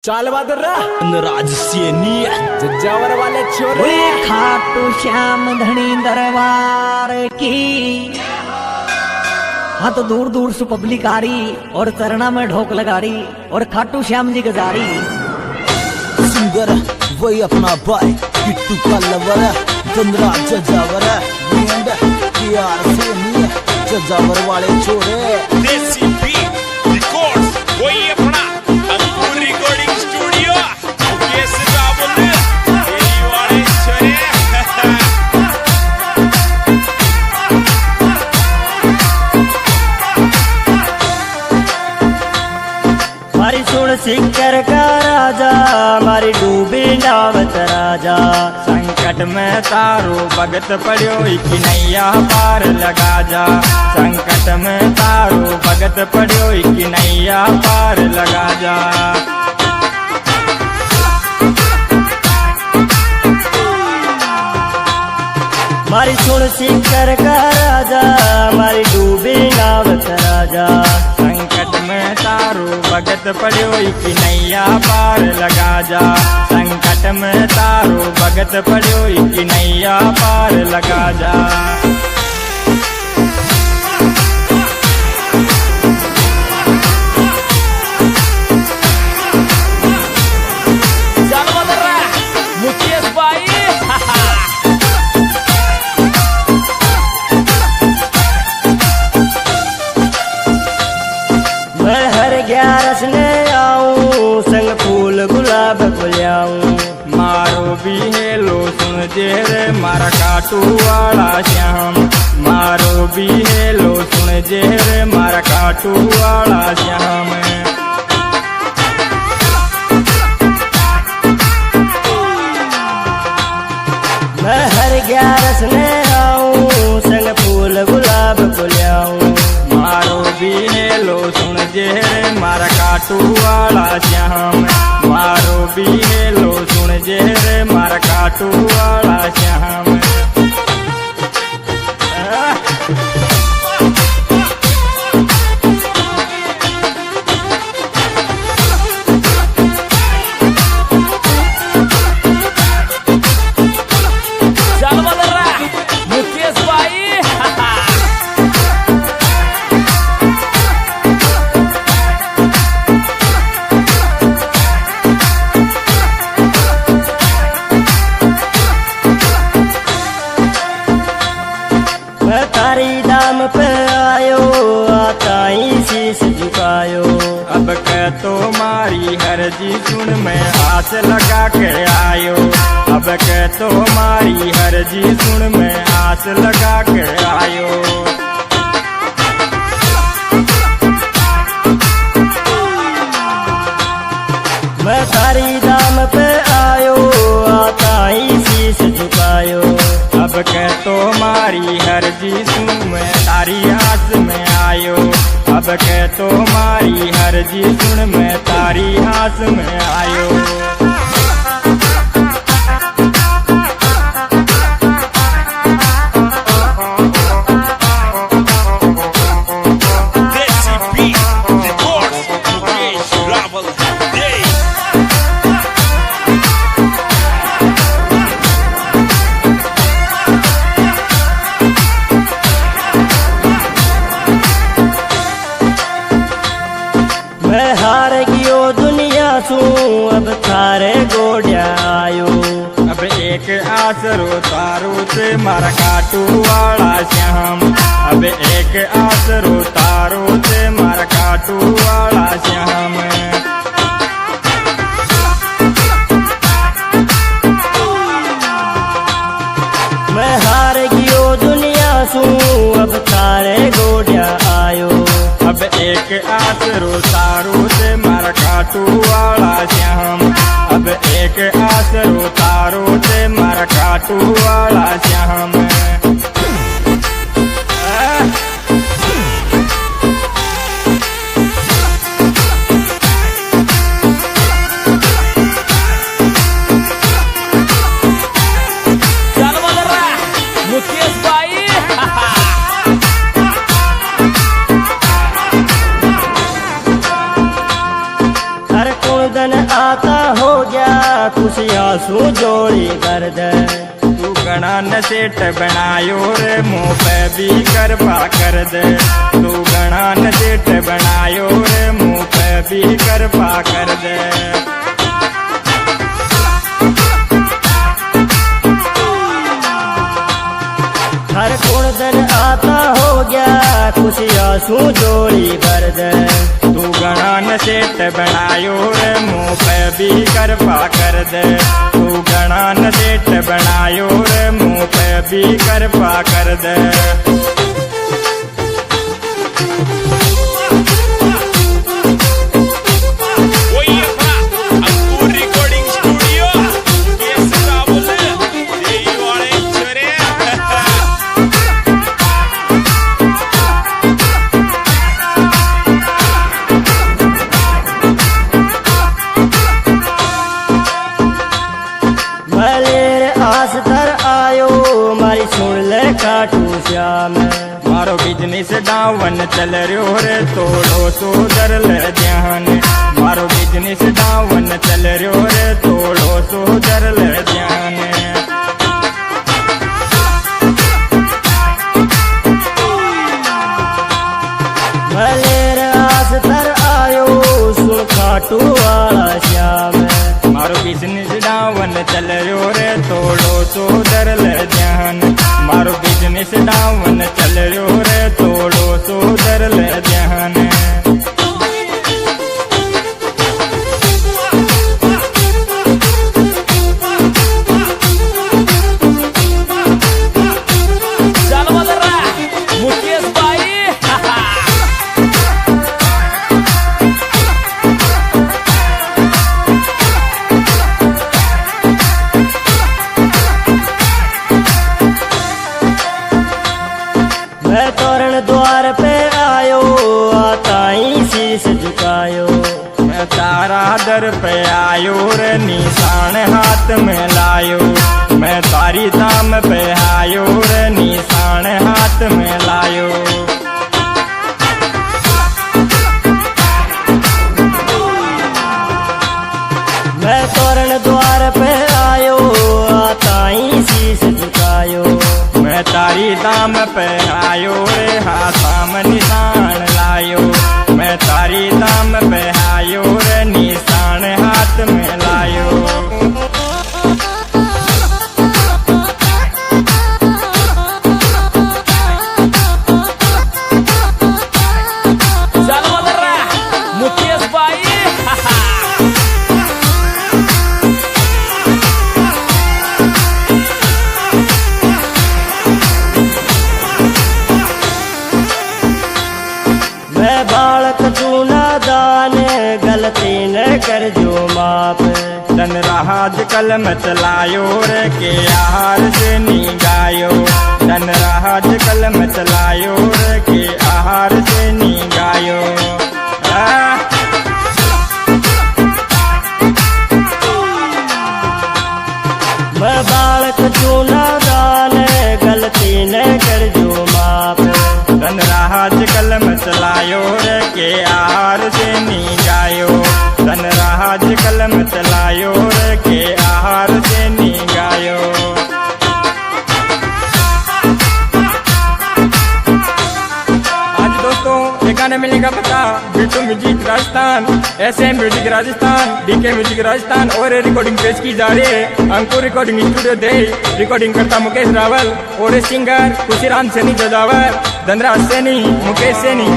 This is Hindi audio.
चाल बहादुर राज सेनी जज्जावर वाले छोरे खाटू श्याम धनी दरबार की। हाँ तो दूर दूर से पब्लिक आ रही और चरणा में ढोक लगा रही और खाटू श्याम जी का रही। सिंगर वही अपना भाई किट्टू का लवर चंद्रा जज्जावर जज्जावर वाले छोरे देसी बीट रिकॉर्ड्स वही अपना अंकुर रिकॉर्डिंग स्टूडियो कैसे बाबुल यही वाले छोरे मारी सुन सिंगर का राजा मारी डूबी नावत राजा। संकट में तारो भगत पड़ो कि नैया पार लगा जा। संकट में तारो भगत पड़ो कि नैया पार लगा जा। मारी सुन सिंगर का राजा मारी डूबी नावत राजा। संकट में तारो भगत पड़ो कि नैया पार लगा जा। संकट में तारो भगत पड़ो कि नैया पार लगा जा। चाल बहादुर मुकेश भाई मैं हर 11 ने आऊं संग फूल गुलाब फुलाऊं। मारो भी हेलो सुन जेरे मारा काटू वाला श्याम। मारो भी हेलो सुन जेरे मारा काटू वाला श्याम। मैं हर 11 ने आऊं संग फूल गुलाब फुलाऊं। मारो भी हेलो सुन जेरे मारा काटू वाला श्याम। मारो भी हेलो सुन जेरे मारा काटू वाला श्याम। चाल बहादुर मुकेश भाई मैं तारी दाम पे आयो आता ही शीश झुकायो। अब कह तो मारी हर जी सुन मैं आस लगा के आयो। अब कह तो मारी हर जी सुन मैं आस लगा के आयो। मैं तारी दाम पे आयो आता ही शीश झुकायो। अब कह तो मारी हर जी सुन मैं तारी आस में आयो। अब कह तो मारी हर जी सुन मैं तारी आस में आयो। देसी बीट रिकॉर्ड्स मुकेश रावल दे मैं हार गयो दुनिया सू अब थारे गोड्या आयो। अब एक आसरो तारो से मारा काटू वाला श्याम। अब एक आसरो तारो से मारा काटू वाला श्याम। मैं हार गयो दुनिया सू अब थारे गोड्या आयो। अब एक आसरो तारो से मारा काटू वाला श्याम। अब एक आसरो तारो से मारा काटू वाला श्याम। चाल बहादुर मुकेश भाई हर को दिन आ आता हो गया खुशियाँ सू जोड़ी कर दे। तू घना न सेठ बनायो रे मुँह पे भी कृपा कर दे। तू घना न सेठ बनायो रे मुँह पे भी कृपा कर दे। हर कुण दिन आता हो गया खुशियाँ सू जोड़ी भर दे। तू घना न सेठ बनायो रे मुँह पे भी कृपा कर दे। तू घना न सेठ बनायो रे मुँह पे भी कृपा कर दे। वही अपना अंकुर रिकॉर्डिंग स्टूडियो मुकेश रावल देई वाले छोरे। मलेर आस तर आयो मारी सुन ले खाटू श्याम। मारो बिजनेस डावन चल रहो रे तोड़ो सो दर ले ध्यान। मारो बिजनेस डावन चल रहो रे तोड़ो सो दर ले ध्यान। मलेर आस तर आयो सुन खाटू वाला श्याम। मारो बिजनेस डावन चल रहो रे तोड़ो सो दर ले ध्यान। मारो बिजनेस डावन चल रहो रे तोड़ो सो दर ले ध्यान। चालवा जरा मुकेश बाई मैं तोरण द्वार पे आयो आता ही शीश झुकायो। मैं तारा दर पे आयो रे निशान हाथ में लायो। मैं तारी धाम पे आयो रे निशान हाथ में लायो। मैं तोरण द्वार पे आयो आता ही शीश झुकायो। मैं तारी धाम पे आयो रे हाथाम निशान लायो। मैं तारी धाम पे आयो रे निशान हाथ में लायो। चालवा जरा मुकेश बाई मैं बालक तू नादान गलती न कर जो माप। धन राज कलम चलायो रे के आहार से नी गायो। धन राज कलम चलायो रे के आहार से नी गायो। मैं बालक तू नादान गलती न कर जो माप। धन राज कलम चलायो रे के आहार से नी गायो। धन राज कलम चलायो रे के आहार से नी गायो। आज दोस्तों ये गाने मिलेगा पता Bittu music Rajasthan, SM music Rajasthan, DK music Rajasthan और रिकॉर्डिंग पेश की जा रही है अंकुर रिकॉर्डिंग स्टूडियो दे। रिकॉर्डिंग करता मुकेश रावल और सिंगर खुशीराम सैनी जजावर, धनराज सैनी, मुकेश सैनी।